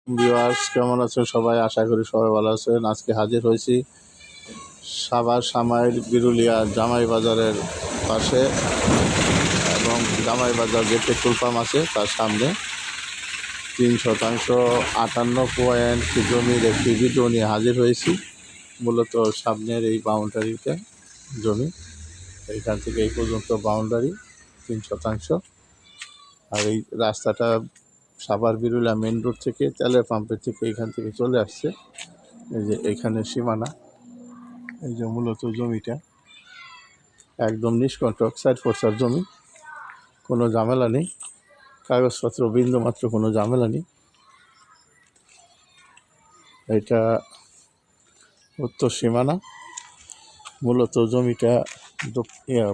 Viewers কেমন আছেন সবাই? আশা করি সবাই ভালো আছেন। আজকে হাজির হয়েছি সাভার সামাইল বিরুলিয়া জামাই বাজারের পাশে এবং জামাই বাজার যে পেট্রোল পাম্প আছে তার সামনে 3/58 জমির একটি ভিডিও নিয়ে হাজির হয়েছি। মূলত সামনের এই বাউন্ডারিতে জমি, এইখান থেকে এই পর্যন্ত বাউন্ডারি 3 শতাংশ। আর এই রাস্তাটা সাভার বিরুলিয়া মেন রোড থেকে তেলের পাম্পের থেকে এখান থেকে চলে আসছে। এই যে এখানে সীমানা, এই যে মূলত জমিটা একদম নিষ্কণ্টক 60 জমি, কোনো ঝামেলা নেই, কাগজপত্র বিন্দুমাত্র কোনো ঝামেলা নেই। এটা উত্তর সীমানা, মূলত জমিটা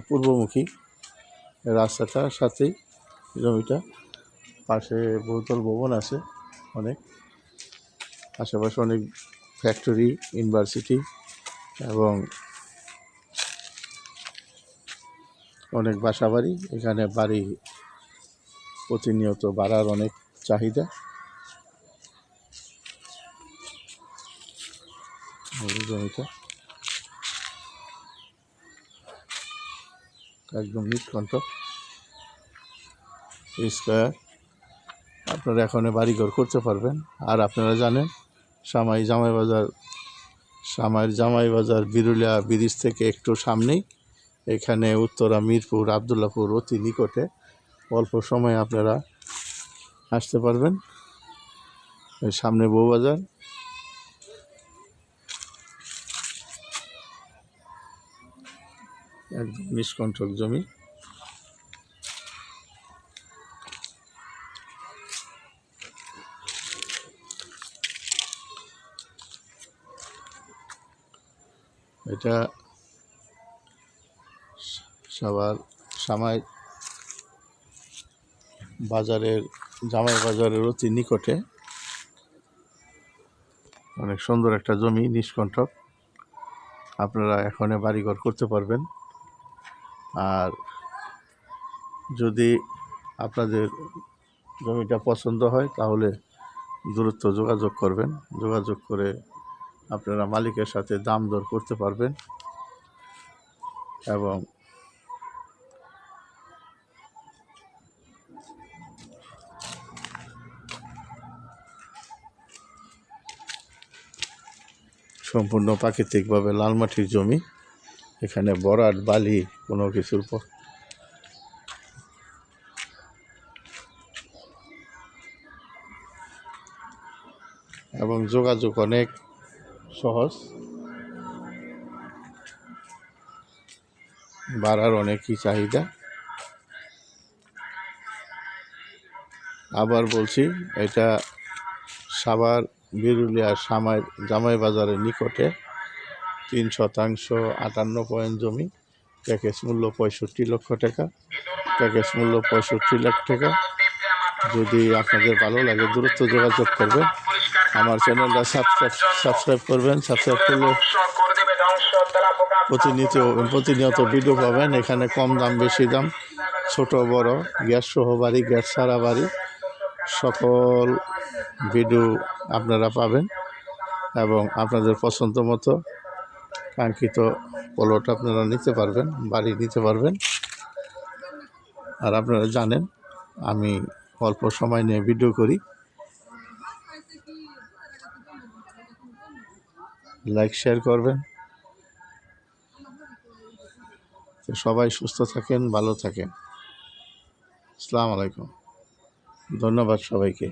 পূর্বমুখী, রাস্তাটার সাথেই জমিটা। পাশে বহুতল ভবন আছে অনেক, আশেপাশে অনেক ফ্যাক্টরি, ইউনিভার্সিটি এবং অনেক বাসা বাড়ি। এখানে বাড়ি প্রতিনিয়ত বাড়ার অনেক চাহিদা। জমিটা একদম নিষ্কণ্টক স্কয়ার, আপনারা এখানে বাড়িঘর করতে পারবেন। আর আপনারা জানেন সামাইল জামাই বাজার বিরুলিয়া ব্রিজ থেকে একটু সামনেই এখানে উত্তরা মিরপুর আবদুল্লাপুর অতি নিকটে, অল্প সময়ে আপনারা আসতে পারবেন। সামনে বউবাজার, একদম নিষ্কণ্টক জমি। এটা সামাইল বাজারের জামাই বাজারের অতি নিকটে অনেক সুন্দর একটা জমি, নিষ্কণ্টক। আপনারা এখানে বাড়িঘর করতে পারবেন। আর যদি আপনাদের জমিটা পছন্দ হয় তাহলে দ্রুত যোগাযোগ করবেন। যোগাযোগ করে আপনারা মালিকের সাথে দাম দর করতে পারবেন এবং সম্পূর্ণ প্রাকৃতিকভাবে লাল মাটির জমি। এখানে বরাট বালি কোনো কিছুর পর এবং যোগাযোগ অনেক সহজ, বাড়ার অনেকই চাহিদা। আবার বলছি, এটা সাভার বিরুলিয়া জামাই বাজারের নিকটে 3/58 জমি। প্যাকেজ মূল্য 65 লক্ষ টাকা। প্যাকেজ মূল্য 65 লাখ টাকা। যদি আপনাদের ভালো লাগে দ্রুত যোগাযোগ করবেন। আমার চ্যানেলটা সাবস্ক্রাইব করবেন। সাবস্ক্রাইব করলে প্রতিনিয়ত ভিডিও পাবেন। এখানে কম দাম বেশি দাম, ছোট বড়, গ্যাস সহ বাড়ি, গ্যাস ছাড়া বাড়ি, সকল ভিডিও আপনারা পাবেন এবং আপনাদের পছন্দ মতো কাঙ্ক্ষিত প্লট আপনারা নিতে পারবেন, বাড়ি নিতে পারবেন। আর আপনারা জানেন আমি অল্প সময় নিয়ে ভিডিও করি। লাইক শেয়ার করবেন। তো সবাই সুস্থ থাকেন, ভালো থাকেন। আসসালামু আলাইকুম, ধন্যবাদ সবাইকে।